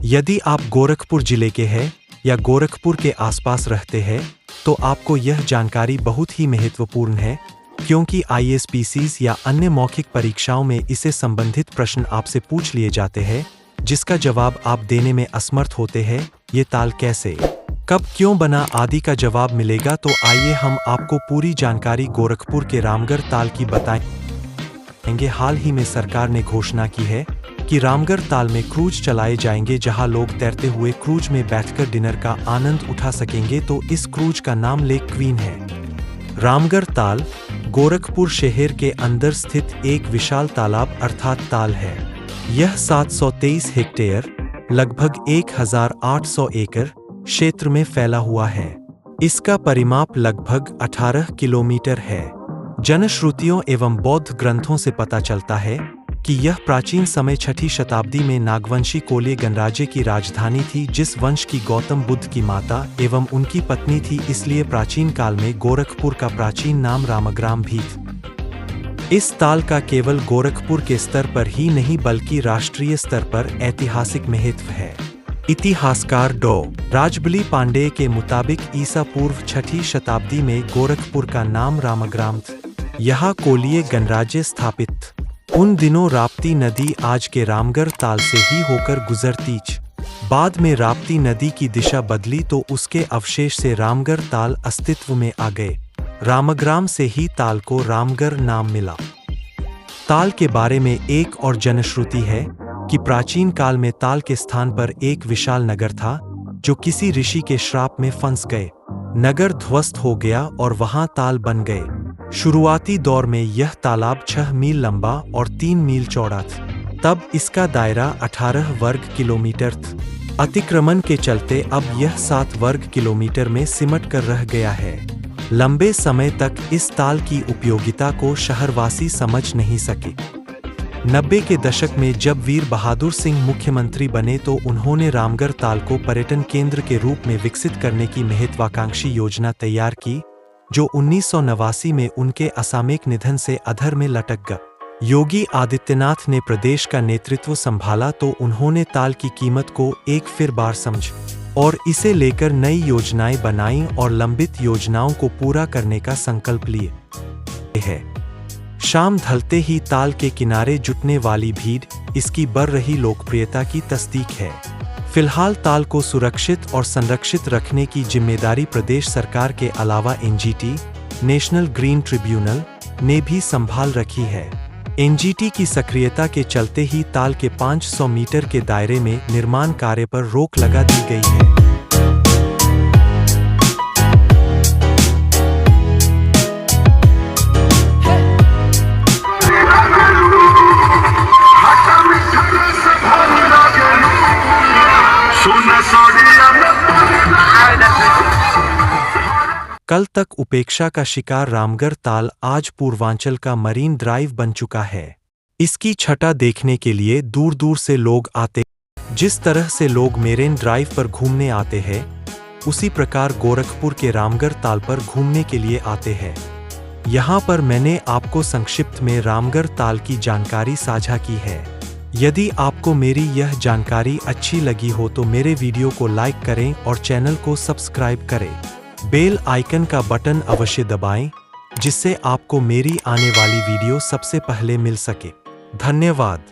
यदि आप गोरखपुर जिले के हैं या गोरखपुर के आसपास रहते हैं तो आपको यह जानकारी बहुत ही महत्वपूर्ण है, क्योंकि आईएसपीसीज या अन्य मौखिक परीक्षाओं में इससे संबंधित प्रश्न आपसे पूछ लिए जाते हैं, जिसका जवाब आप देने में असमर्थ होते हैं। ये ताल कैसे, कब, क्यों बना आदि का जवाब मिलेगा। तो आइए हम आपको पूरी जानकारी गोरखपुर के रामगढ़ ताल की बताएंगे। हाल ही में सरकार ने घोषणा की है कि रामगढ़ ताल में क्रूज चलाए जाएंगे, जहां लोग तैरते हुए क्रूज में बैठकर डिनर का आनंद उठा सकेंगे। तो इस क्रूज का नाम लेक क्वीन है। रामगढ़ ताल गोरखपुर शहर के अंदर स्थित एक विशाल तालाब अर्थात ताल है। यह 723 हेक्टेयर लगभग 1800 एकड़ क्षेत्र में फैला हुआ है। इसका परिमाप लगभग 18 किलोमीटर है। जनश्रुतियों एवं बौद्ध ग्रंथों से पता चलता है कि यह प्राचीन समय 6ठी शताब्दी में नागवंशी कोल्य गणराज्य की राजधानी थी, जिस वंश की गौतम बुद्ध की माता एवं उनकी पत्नी थी। इसलिए प्राचीन काल में गोरखपुर का प्राचीन नाम रामग्राम भी था। इस ताल का केवल गोरखपुर के स्तर पर ही नहीं बल्कि राष्ट्रीय स्तर पर ऐतिहासिक महत्व है। इतिहासकार डॉ. राजबली पांडेय के मुताबिक ईसा पूर्व 6ठी शताब्दी में गोरखपुर का नाम रामग्राम था। यहाँ कोल्य गणराज्य स्थापित। उन दिनों राप्ती नदी आज के रामगढ़ ताल से ही होकर गुजरती थी। बाद में राप्ती नदी की दिशा बदली तो उसके अवशेष से रामगढ़ ताल अस्तित्व में आ गए। रामग्राम से ही ताल को रामगढ़ नाम मिला। ताल के बारे में एक और जनश्रुति है कि प्राचीन काल में ताल के स्थान पर एक विशाल नगर था, जो किसी ऋषि के श्राप में फंस गए। नगर ध्वस्त हो गया और वहां ताल बन गए। शुरुआती दौर में यह तालाब 6 मील लंबा और 3 मील चौड़ा था। तब इसका दायरा 18 वर्ग किलोमीटर था। अतिक्रमण के चलते अब यह 7 वर्ग किलोमीटर में सिमट कर रह गया है। लंबे समय तक इस ताल की उपयोगिता को शहरवासी समझ नहीं सके। 90 के दशक में जब वीर बहादुर सिंह मुख्यमंत्री बने तो उन्होंने रामगढ़ ताल को पर्यटन केंद्र के रूप में विकसित करने की महत्वाकांक्षी योजना तैयार की, जो 1989 में उनके असामयिक निधन से अधर में लटक गया। योगी आदित्यनाथ ने प्रदेश का नेतृत्व संभाला तो उन्होंने ताल की कीमत को एक फिर बार समझा और इसे लेकर नई योजनाएं बनाईं और लंबित योजनाओं को पूरा करने का संकल्प लिए है। शाम ढलते ही ताल के किनारे जुटने वाली भीड़ इसकी बढ़ रही लोकप्रियता की तस्दीक है। फिलहाल ताल को सुरक्षित और संरक्षित रखने की जिम्मेदारी प्रदेश सरकार के अलावा एनजीटी, नेशनल ग्रीन ट्रिब्यूनल ने भी संभाल रखी है। एनजीटी की सक्रियता के चलते ही ताल के 500 मीटर के दायरे में निर्माण कार्य पर रोक लगा दी गई है। कल तक उपेक्षा का शिकार रामगढ़ ताल आज पूर्वांचल का मरीन ड्राइव बन चुका है। इसकी छटा देखने के लिए दूर दूर से लोग आते। जिस तरह से लोग मेरीन ड्राइव पर घूमने आते हैं, उसी प्रकार गोरखपुर के रामगढ़ ताल पर घूमने के लिए आते हैं। यहाँ पर मैंने आपको संक्षिप्त में रामगढ़ ताल की जानकारी साझा की है। यदि आपको मेरी यह जानकारी अच्छी लगी हो तो मेरे वीडियो को लाइक करें और चैनल को सब्सक्राइब करें। बेल आइकन का बटन अवश्य दबाएं, जिससे आपको मेरी आने वाली वीडियो सबसे पहले मिल सके। धन्यवाद।